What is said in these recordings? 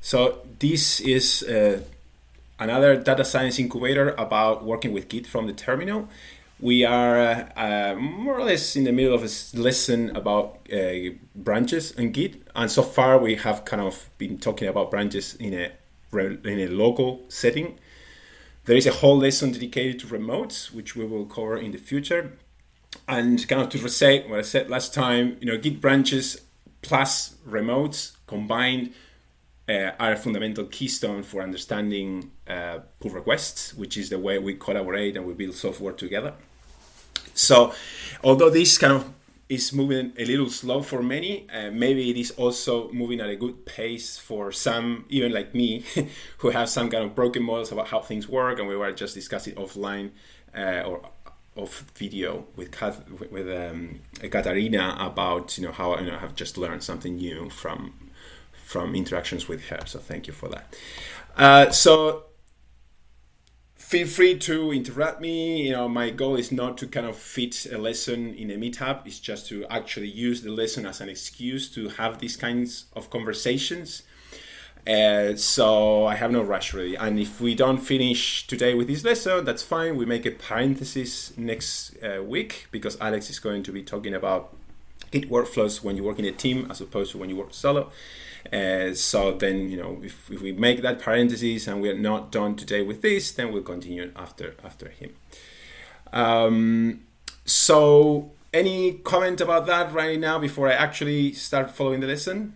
So this is another data science incubator about working with Git from the terminal. We are more or less in the middle of a lesson about branches and Git, and so far we have kind of been talking about branches in a local setting. There is a whole lesson dedicated to remotes, which we will cover in the future. And kind of to restate what I said last time, Git branches plus remotes combined are a fundamental keystone for understanding pull requests, which is the way we collaborate and we build software together. So although this kind of is moving a little slow for many, maybe it is also moving at a good pace for some, even like me, who have some kind of broken models about how things work, and we were just discussing offline or off video with Katarina about how I have just learned something new from interactions with her. So thank you for that. So feel free to interrupt me. My goal is not to kind of fit a lesson in a meetup. It's just to actually use the lesson as an excuse to have these kinds of conversations. So I have no rush really. And if we don't finish today with this lesson, that's fine. We make a parenthesis next week, because Alex is going to be talking about Git workflows when you work in a team as opposed to when you work solo. So then, if we make that parenthesis and we're not done today with this, then we'll continue after him. So any comment about that right now before I actually start following the lesson?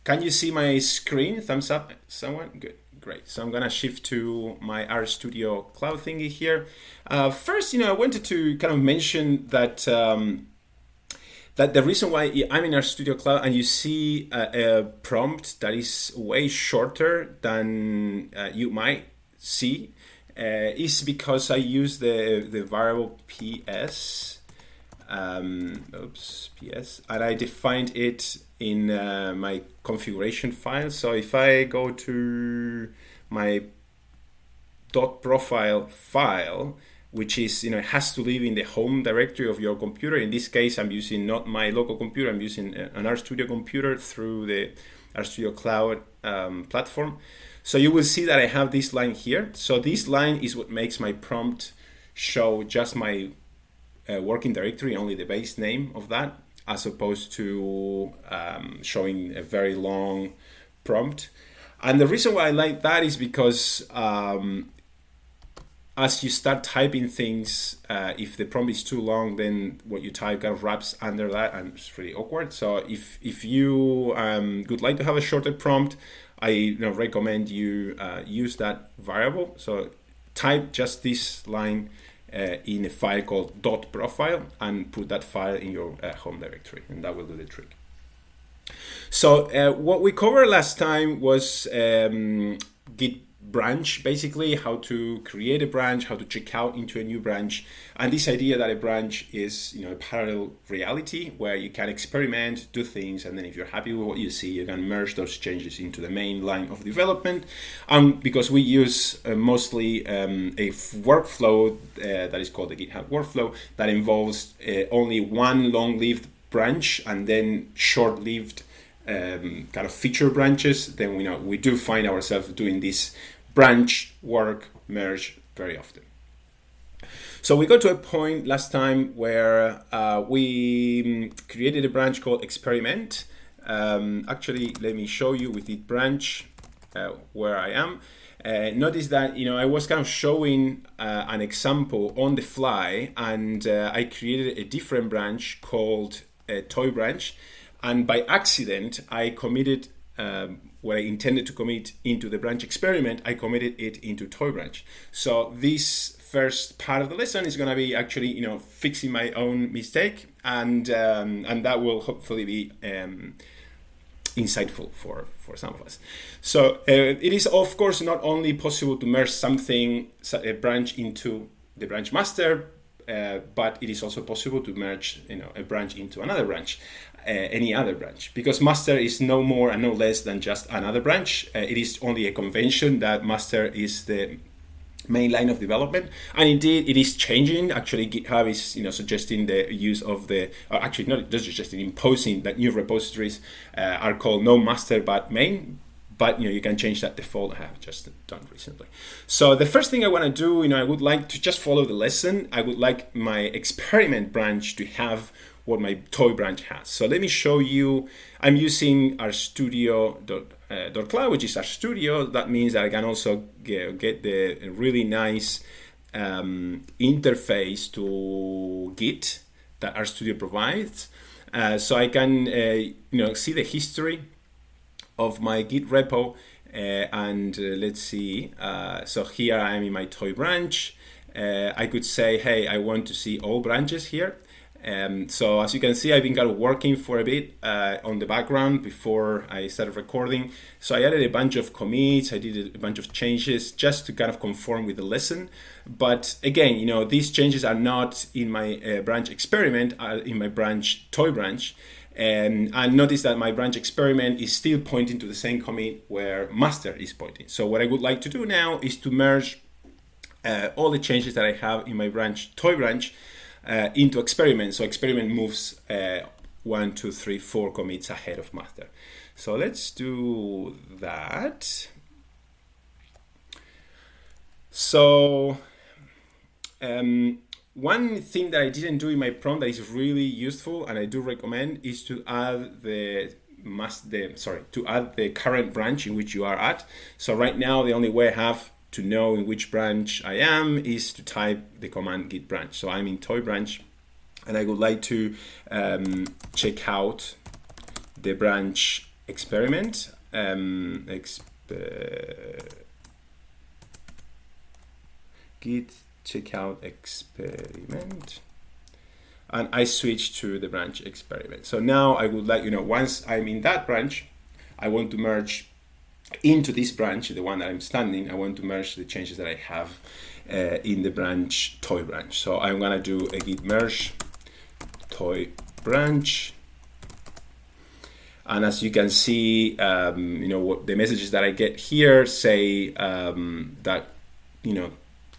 Can you see my screen? Thumbs up, someone? Good, great. So I'm gonna shift to my RStudio Cloud thingy here. First, I wanted to kind of mention that that the reason why I'm in RStudio Cloud and you see a prompt that is way shorter than you might see is because I use the variable PS, PS, and I defined it in my configuration file. So if I go to my .profile file, which is, it has to live in the home directory of your computer. In this case, I'm using not my local computer, I'm using an RStudio computer through the RStudio Cloud platform. So you will see that I have this line here. So this line is what makes my prompt show just my working directory, only the base name of that, as opposed to showing a very long prompt. And the reason why I like that is because as you start typing things, if the prompt is too long, then what you type kind of wraps under that, and it's really awkward. So if you would like to have a shorter prompt, I recommend you use that variable. So type just this line in a file called .profile and put that file in your home directory, and that will do the trick. So what we covered last time was Git branch, basically how to create a branch, how to check out into a new branch, and this idea that a branch is a parallel reality where you can experiment, do things, and then if you're happy with what you see, you can merge those changes into the main line of development. Because we use mostly a workflow that is called the GitHub workflow that involves only one long-lived branch and then short-lived kind of feature branches, then we do find ourselves doing this branch work merge very often. So we got to a point last time where we created a branch called experiment. Actually, let me show you with Git branch where I am. Notice that I was kind of showing an example on the fly, and I created a different branch called Toy Branch. And by accident, I committed what I intended to commit into the branch experiment. I committed it into Toy Branch. So this first part of the lesson is going to be actually, fixing my own mistake, and that will hopefully be insightful for some of us. So it is, of course, not only possible to merge a branch into the branch master, but it is also possible to merge a branch into another branch, any other branch, because master is no more and no less than just another branch. It is only a convention that master is the main line of development, and indeed it is changing. Actually, GitHub is suggesting the use of actually not just suggesting, imposing that new repositories are called no master but main. But you can change that default. I have just done recently. So the first thing I want to do, I would like to just follow the lesson. I would like my experiment branch to have what my toy branch has. So let me show you. I'm using RStudio.cloud, which is RStudio. That means that I can also get the really nice interface to Git that RStudio provides. So I can see the history of my Git repo, and let's see. So here I am in my toy branch. I could say, hey, I want to see all branches here. So as you can see, I've been kind of working for a bit on the background before I started recording. So I added a bunch of commits, I did a bunch of changes just to kind of conform with the lesson. But again, these changes are not in my branch experiment, in my branch toy branch. And notice that my branch experiment is still pointing to the same commit where master is pointing. So what I would like to do now is to merge all the changes that I have in my branch toy branch into experiment. So experiment moves 1, 2, 3, 4 commits ahead of master. So let's do that. So one thing that I didn't do in my prompt that is really useful and I do recommend is to add the current branch in which you are at. So right now the only way I have to know in which branch I am is to type the command git branch. So I'm in toy branch and I would like to check out the branch experiment. Git Checkout experiment, and I switch to the branch experiment. So now I would like, once I'm in that branch, I want to merge into this branch, the one that I'm standing. I want to merge the changes that I have in the branch toy branch. So I'm gonna do a Git Merge Toy Branch, and as you can see, what the messages that I get here say that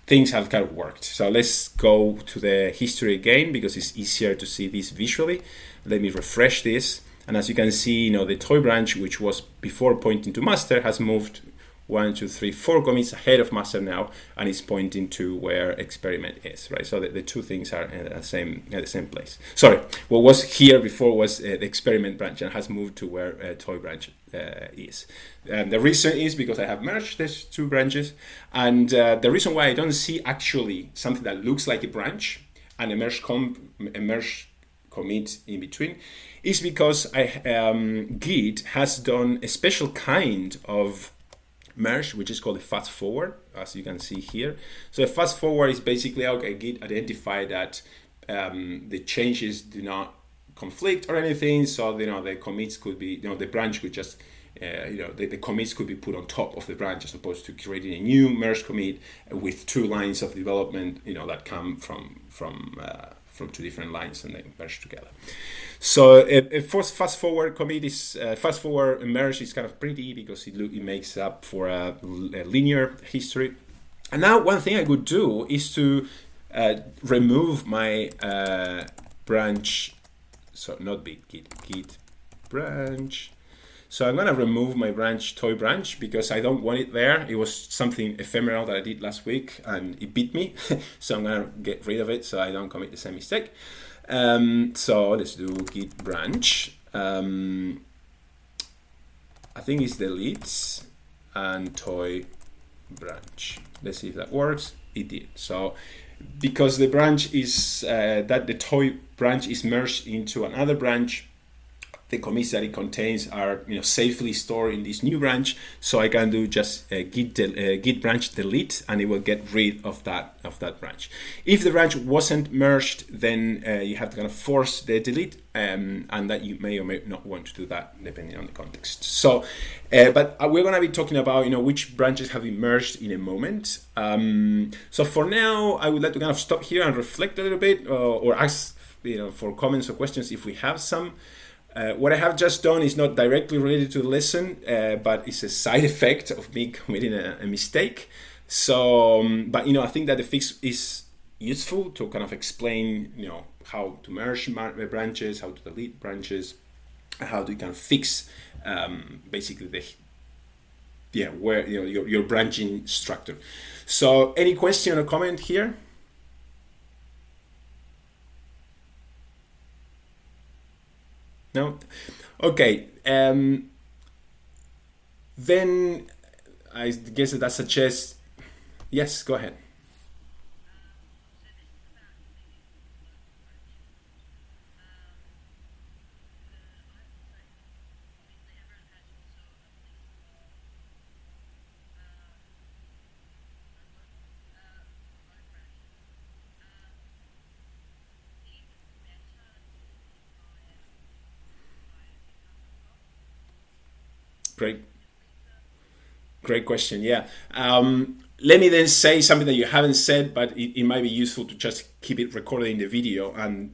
things have kind of worked. So let's go to the history again because it's easier to see this visually. Let me refresh this. And as you can see, the toy branch, which was before pointing to master, has moved 1, 2, 3, 4 commits ahead of master now, and is pointing to where experiment is, right? So the two things are at the same place. Sorry, what was here before was the experiment branch and has moved to where toy branch is. The reason is because I have merged these two branches, and the reason why I don't see actually something that looks like a branch and a merge commit in between is because Git has done a special kind of merge, which is called a fast forward, as you can see here. So a fast forward is basically, okay, Git identify that the changes do not conflict or anything, so the commits could be, the branch could just the commits could be put on top of the branch as opposed to creating a new merge commit with 2 lines of development that come from two different lines and they merge together. So a fast forward commit is fast forward merge is kind of pretty because it makes up for a linear history. And now one thing I could do is to remove my branch. So not Git branch. So I'm gonna remove my branch toy branch because I don't want it there. It was something ephemeral that I did last week and it beat me. So I'm gonna get rid of it so I don't commit the same mistake. So let's do Git branch. I think it's delete and toy branch. Let's see if that works. It did. So because the branch is the toy branch is merged into another branch, the commits that it contains are safely stored in this new branch. So I can do just Git Branch Delete, and it will get rid of that branch. If the branch wasn't merged, then you have to kind of force the delete, and that you may or may not want to do that depending on the context. So, but we're going to be talking about which branches have been merged in a moment. So for now, I would like to kind of stop here and reflect a little bit, or ask for comments or questions if we have some. What I have just done is not directly related to the lesson, but it's a side effect of me committing a mistake. So, but I think that the fix is useful to kind of explain, how to merge branches, how to delete branches, how to kind of fix basically where your branching structure. So, any question or comment here? No? Okay. Then I guess that suggests. Yes, go ahead. Great. Great question. Yeah. Let me then say something that you haven't said, but it might be useful to just keep it recorded in the video, and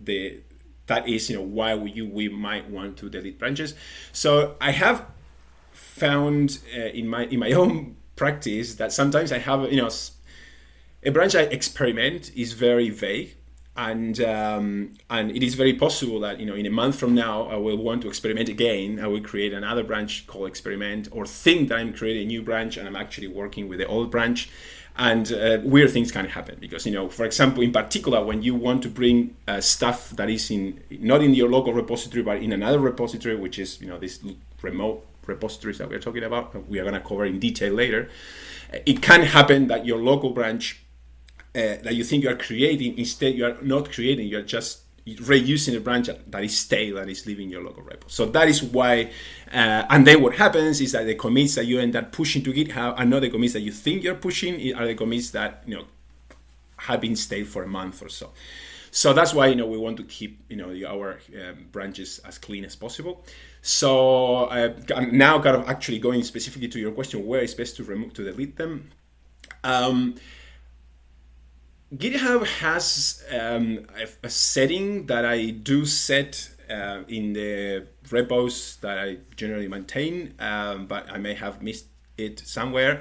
that is why we might want to delete branches. So I have found in my own practice that sometimes I have a branch I experiment is very vague, and it is very possible that in a month from now I will want to experiment again. I will create another branch called experiment, or think that I'm creating a new branch and I'm actually working with the old branch, and weird things can happen because for example, in particular, when you want to bring stuff that is not in your local repository but in another repository, which is this remote repositories that we're talking about, we are going to cover in detail later. It can happen that your local branch that you think you are creating, instead you are not creating, you're just reusing a branch that is stale, that is leaving your local repo. So that is why, and then what happens is that the commits that you end up pushing to GitHub are not the commits that you think you're pushing, are the commits that have been stale for a month or so. So that's why we want to keep our branches as clean as possible. So I'm now kind of actually going specifically to your question, where it's best to delete them. GitHub has a setting that I do set in the repos that I generally maintain, but I may have missed it somewhere.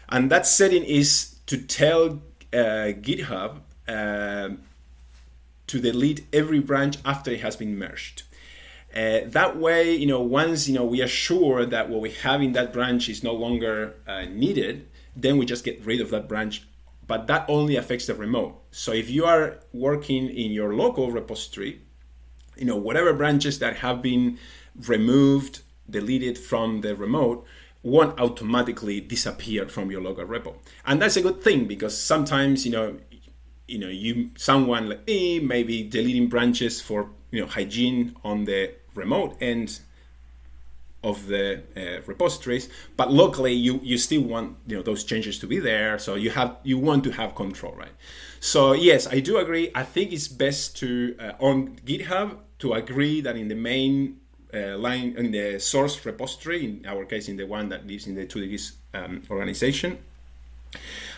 And that setting is to tell GitHub to delete every branch after it has been merged. That way, once we are sure that what we have in that branch is no longer needed, then we just get rid of that branch. But that only affects the remote. So if you are working in your local repository, whatever branches that have been removed, deleted from the remote, won't automatically disappear from your local repo. And that's a good thing, because sometimes someone like me may be deleting branches for hygiene on the remote end of the repositories, but locally you still want those changes to be there, so you want to have control, right? So yes, I do agree. I think it's best to on GitHub to agree that in the main line, in the source repository, in our case in the one that lives in the 2degrees organization,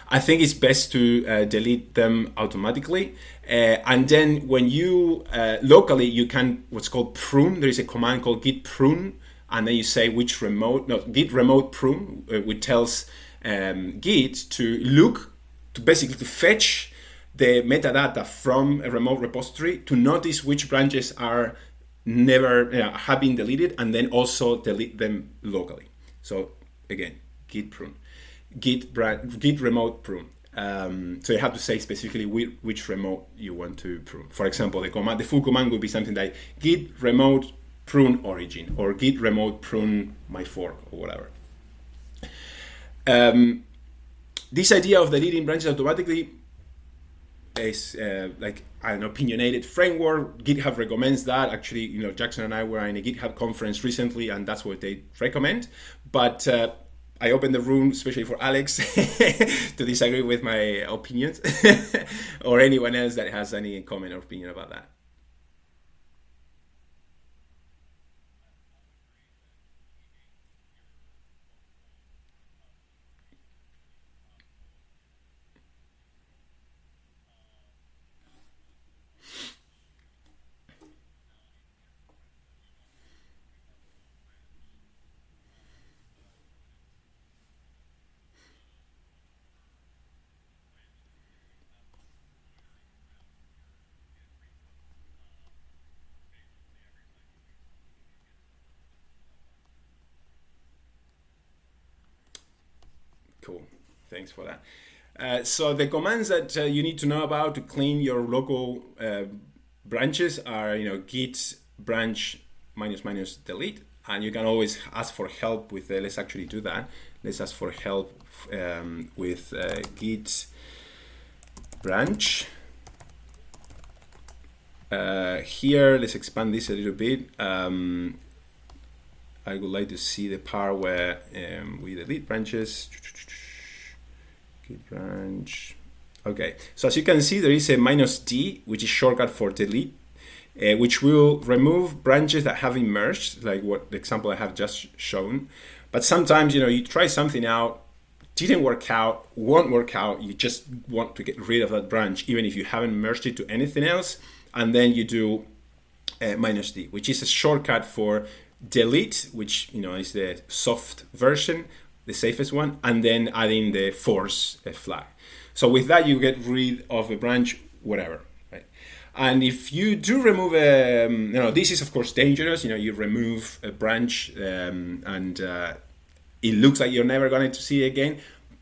I think it's best to delete them automatically. And then when you locally, you can what's called prune. There is a command called git prune, and then you say which git remote prune, which tells Git to look, to basically to fetch the metadata from a remote repository, to notice which branches are never have been deleted, and then also delete them locally. So again, git prune, git remote prune. So you have to say specifically which remote you want to prune. For example, the full command would be something like git remote prune origin, or git remote prune my fork, or whatever. This idea of deleting branches automatically is like an opinionated framework. GitHub recommends that. Actually, Jackson and I were in a GitHub conference recently, and that's what they recommend. But I opened the room especially for Alex to disagree with my opinions, or anyone else that has any comment or opinion about that. Cool. Thanks for that. So the commands that you need to know about to clean your local branches are, git branch -- delete, and you can always ask for help with. Let's actually do that. Let's ask for help with git branch. Here, let's expand this a little bit. I would like to see the part where we delete branches. Git branch. Okay, so as you can see, there is a -d, which is shortcut for delete, which will remove branches that have been merged, like what the example I have just shown. But sometimes, you try something out, didn't work out, won't work out, you just want to get rid of that branch, even if you haven't merged it to anything else, and then you do -d, which is a shortcut for delete, which is the soft version, the safest one, and then adding the force flag. So with that, you get rid of a branch, whatever, right? And if you do remove this is of course dangerous. You remove a branch and it looks like you're never going to see it again.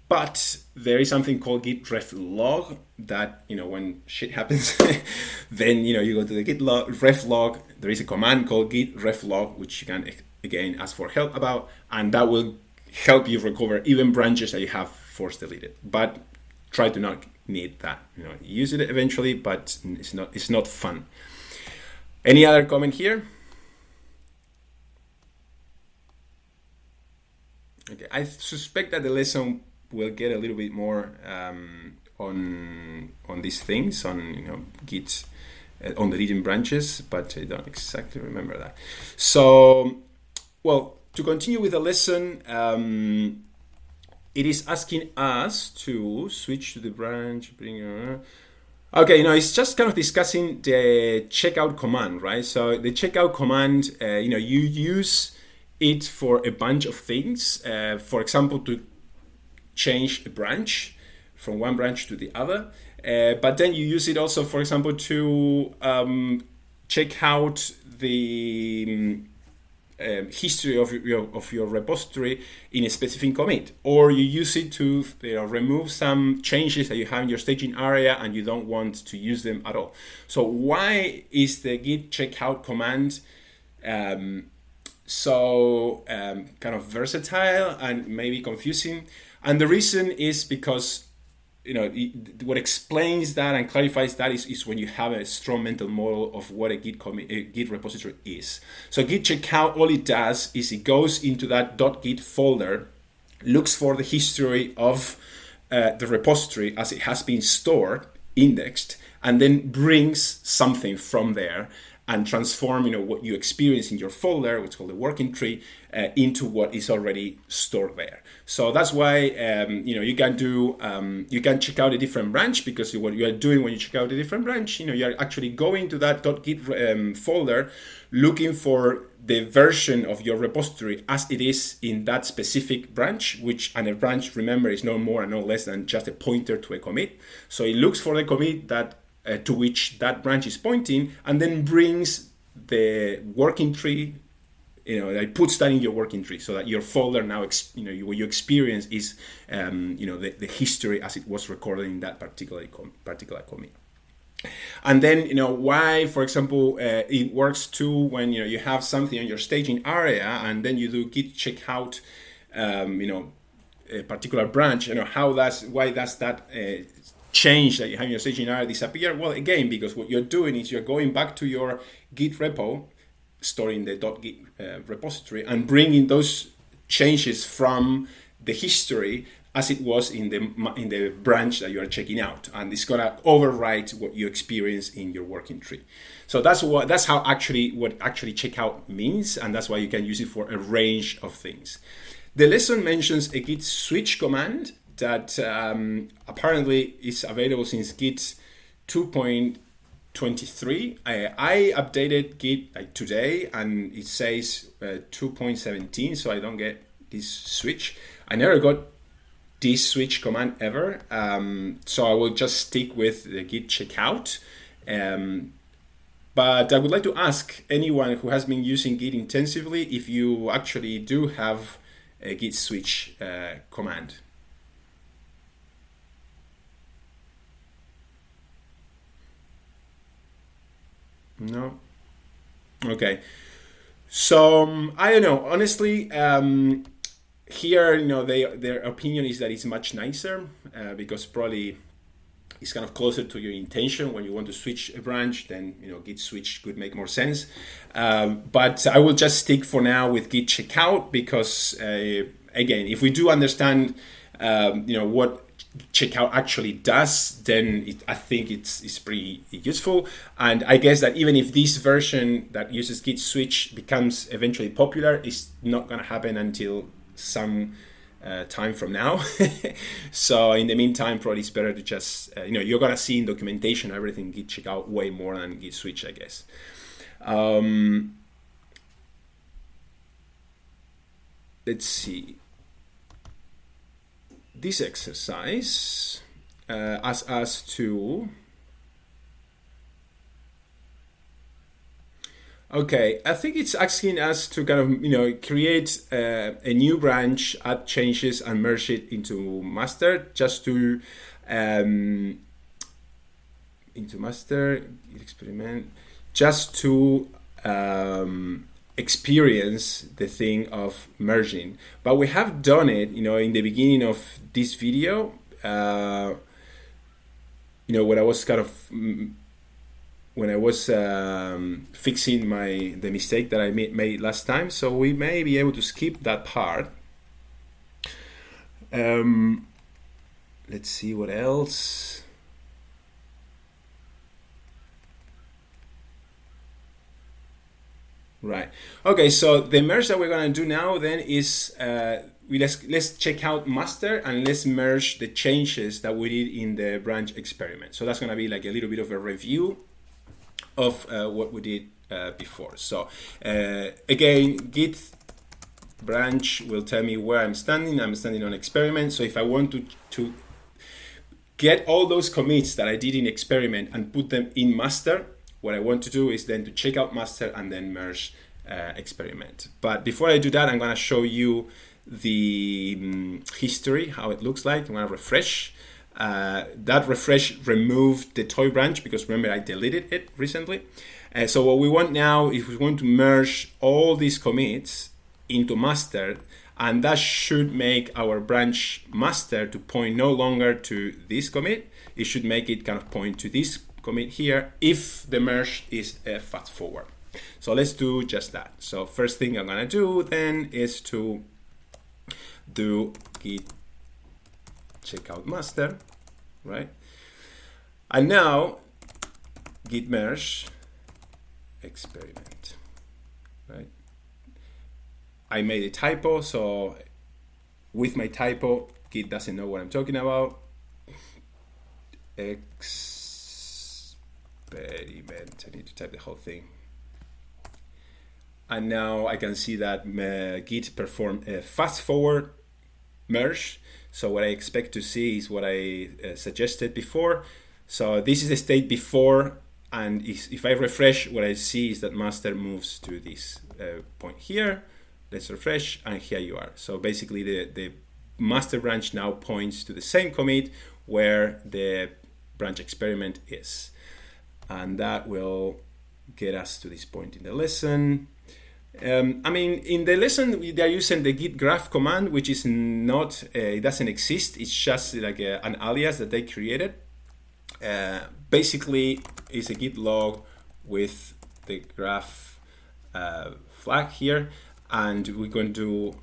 But there is something called git ref log that, when shit happens, then, you go to the git ref log. There is a command called git ref log, which you can, again, ask for help about, and that will help you recover even branches that you have force deleted. But try to not need that. Use it eventually, but it's not fun. Any other comment here? Okay, I suspect that the lesson will get a little bit more on these things, on Git, on deleting branches, but I don't exactly remember that. So, well, to continue with the lesson, it is asking us to switch to the branch. Okay, it's just kind of discussing the checkout command, right? So the checkout command, you use it for a bunch of things. For example, to change a branch from one branch to the other, but then you use it also, for example, to check out the history of your repository in a specific commit, or you use it to remove some changes that you have in your staging area and you don't want to use them at all. So why is the git checkout command so kind of versatile and maybe confusing? And the reason is because what explains that and clarifies that is when you have a strong mental model of what a Git repository is. So Git checkout, all it does is it goes into that .git folder, looks for the history of the repository as it has been stored, indexed, and then brings something from there and transform what you experience in your folder, what's called a working tree, into what is already stored there. So that's why you can do you can check out a different branch, because what you are doing when you check out a different branch, you're actually going to that .git folder, looking for the version of your repository as it is in that specific branch, and a branch, remember, is no more and no less than just a pointer to a commit. So it looks for the commit that to which that branch is pointing, and then brings the working tree, it puts that in your working tree, so that your folder now, what you experience is, the history as it was recorded in that particular commit. And then, why, for example, it works too when, you have something in your staging area, and then you do git checkout, a particular branch, why does that change that you have in your staging area disappear? Well, again, because what you're doing is you're going back to your Git repo, storing the .git repository, and bringing those changes from the history as it was in the branch that you are checking out, and it's gonna overwrite what you experience in your working tree. So that's what actually checkout means, and that's why you can use it for a range of things. The lesson mentions a Git Switch command that apparently is available since Git 2.23. I updated Git today, and it says 2.17, so I don't get this switch. I never got this switch command ever, so I will just stick with the Git checkout. But I would like to ask anyone who has been using Git intensively if you actually do have a Git switch command. No. Okay. So I don't know. Honestly, here, their opinion is that it's much nicer because probably it's kind of closer to your intention. When you want to switch a branch, then Git switch could make more sense. But I will just stick for now with Git checkout because again, if we do understand what checkout actually does, then I think it's pretty useful. And I guess that even if this version that uses Git switch becomes eventually popular, it's not going to happen until some time from now. So in the meantime, probably it's better to just you're gonna see in documentation everything Git checkout way more than Git switch, I guess. Let's see. This exercise asks us to. Okay, I think it's asking us to kind of create a new branch, add changes, and merge it into master, just to into master experiment, just to experience the thing of merging. But we have done it, in the beginning of this video, when I was kind of fixing the mistake that I made last time. So we may be able to skip that part. Let's see what else. Right. Okay, so the merge that we're going to do now then is let's check out master and let's merge the changes that we did in the branch experiment. So that's going to be like a little bit of a review of what we did before. So again, Git branch will tell me where I'm standing. I'm standing on experiment. So if I want to get all those commits that I did in experiment and put them in master, what I want to do is then to check out master and then merge experiment. But before I do that, I'm going to show you the history, how it looks like. I'm going to refresh. That refresh removed the toy branch because remember I deleted it recently. So what we want now is we want to merge all these commits into master, and that should make our branch master to point no longer to this commit. It should make it kind of point to this commit here if the merge is fast forward. So let's do just that. So first thing I'm gonna do then is to do Git Checkout Master, right? And now Git Merge Experiment, right? I made a typo, so with my typo, Git doesn't know what I'm talking about. Experiment, I need to type the whole thing. And now I can see that Git performed a fast forward merge. So what I expect to see is what I suggested before. So this is the state before, and if I refresh, what I see is that master moves to this point here. Let's refresh, and here you are. So basically the master branch now points to the same commit where the branch experiment is. And that will get us to this point in the lesson. I mean, in the lesson, they're using the git graph command, which is not, it doesn't exist. It's just like an alias that they created. Basically, it's a git log with the graph flag here. And we're going to do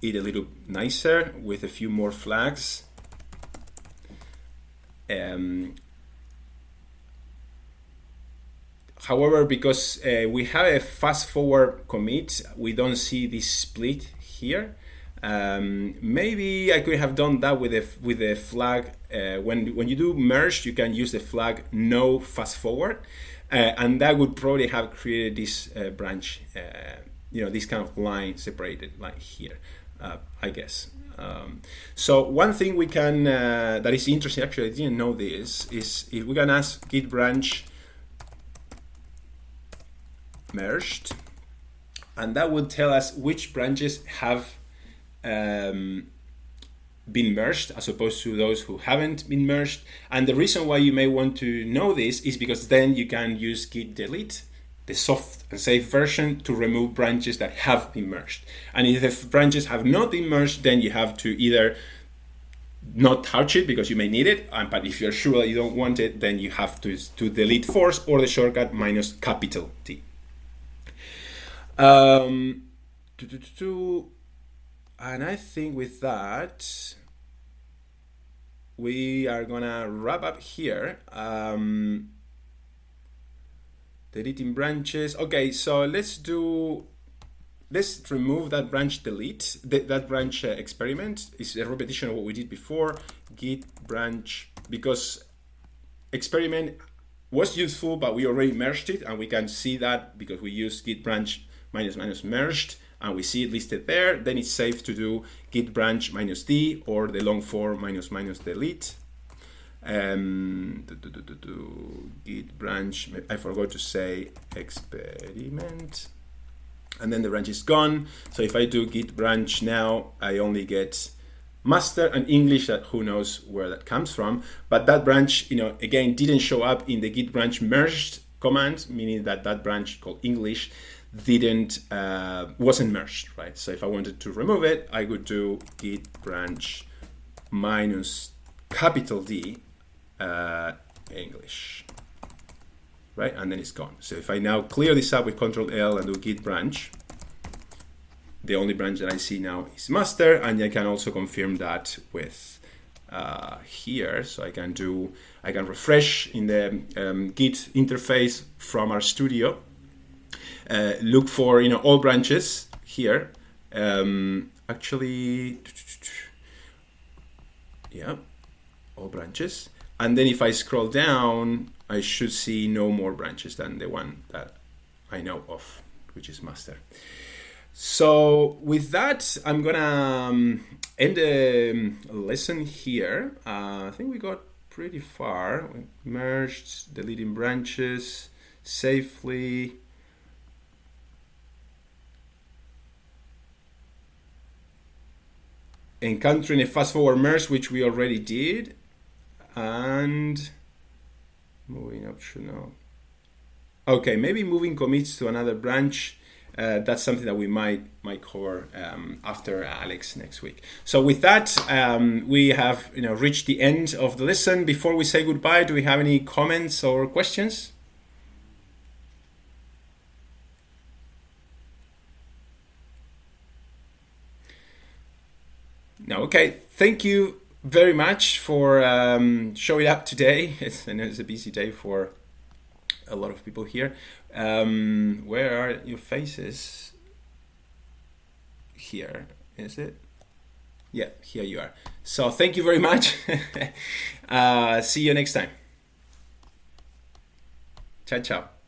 it a little nicer with a few more flags. However, because we have a fast forward commit, we don't see this split here. Maybe I could have done that with a flag. When you do merge, you can use the flag no fast forward, and that would probably have created this branch. This kind of line separated like here, I guess. So one thing we can that is interesting. Actually, I didn't know this. Is if we can ask Git branch merged, and that would tell us which branches have been merged as opposed to those who haven't been merged. And the reason why you may want to know this is because then you can use Git Delete, the soft and safe version, to remove branches that have been merged. And if the branches have not been merged, then you have to either not touch it because you may need it, but if you're sure that you don't want it, then you have to delete force or the shortcut -T. And I think with that, we are gonna wrap up here. Deleting branches. Okay, so let's remove that branch delete, that branch experiment. Is a repetition of what we did before. Git branch, because experiment was useful, but we already merged it, and we can see that because we use Git branch --merged, and we see it listed there. Then it's safe to do Git branch -D or the long form --delete. Git branch, I forgot to say experiment, and then the branch is gone. So if I do Git branch now, I only get master and English, that who knows where that comes from. But that branch, again, didn't show up in the Git branch merged command, meaning that branch called English wasn't merged, right? So if I wanted to remove it, I would do Git branch -D English, right? And then it's gone. So if I now clear this up with Ctrl-L and do Git branch, the only branch that I see now is master, and I can also confirm that with here. So I can refresh in the Git interface from our studio. Look for all branches here. Actually, yeah, all branches. And then if I scroll down, I should see no more branches than the one that I know of, which is master. So with that, I'm gonna end the lesson here. I think we got pretty far. We merged, deleting branches safely. Encountering a fast forward merge, which we already did, and moving optional. Okay, maybe moving commits to another branch. That's something that we might cover after Alex next week. So with that, we have reached the end of the lesson. Before we say goodbye, do we have any comments or questions? No. Okay. Thank you very much for showing up today. I know it's a busy day for a lot of people here. Where are your faces? Here, is it? Yeah, here you are. So thank you very much. See you next time. Ciao, ciao.